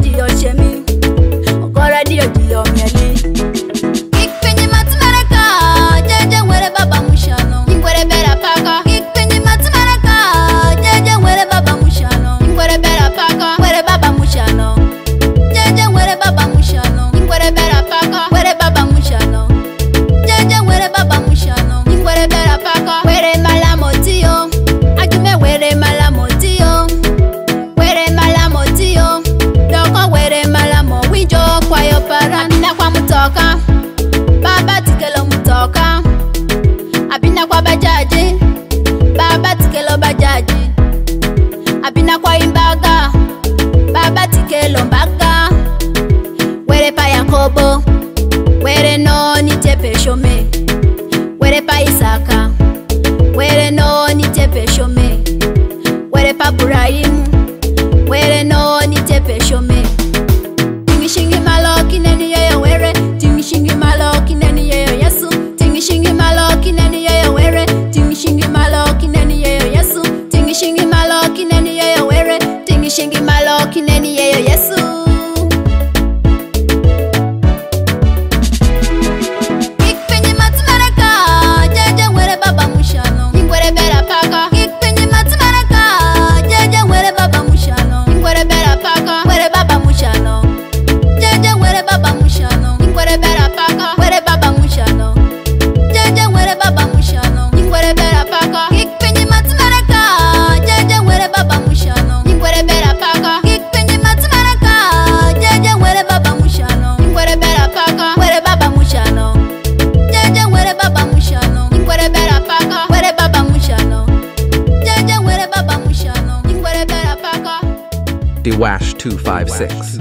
dio chemi Ogora dio dio mieli Kikpenyi matumaraka Jeje were baba mushano Ingwere bera paka Kikpenyi matumaraka Jeje were baba mushano Ingwere bera paka Were baba mushano Jeje were baba mushano Ingwere bera paka Were baba mushano Jeje were baba mushano Ingwere bera paka Were malamotio Ajume were malamotio Were malamotio Doko were malamo Wijo kwa yopara Abina kwa mutoka Baba tikelo mutoka Abina kwa bajaji Baba tikelo bajaji Abina kwa imbaga Baba tikelo mbaga Were pa Yakobo Were no ni tepe shome Were pa Isaka Were no ni tepe shome Were pa Ibrahim Were no ni tepe shome Tingishingi maloki neni yeyo were Tingishingi maloki neni yeyo Yesu Tingishingi maloki neni yeyo were Tingishingi maloki neni yeyo Yesu Tingishingi maloki neni yeyo were Tingishingi maloki neni yeyo Yesu Kikpenyi matumaraka Jeje were baba mushano Ingwere bera paka Kikpenyi matumaraka Jeje were baba mushano Ingwere bera paka Were baba mushano Jeje were baba mushano Ingwere bera paka Were baba mushano Jeje were baba mushano Ingwere bera paka Kikpenyi matumaraka Jeje were baba mushano Ingwere bera paka Kikpenyi matumaraka Jeje were baba mushano Ingwere bera paka Were baba mushano Jeje were baba mushano Ingwere bera paka Were baba mushano Jeje were baba mushano Ingwere bera paka Dewash 256.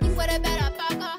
Ingwere bera paka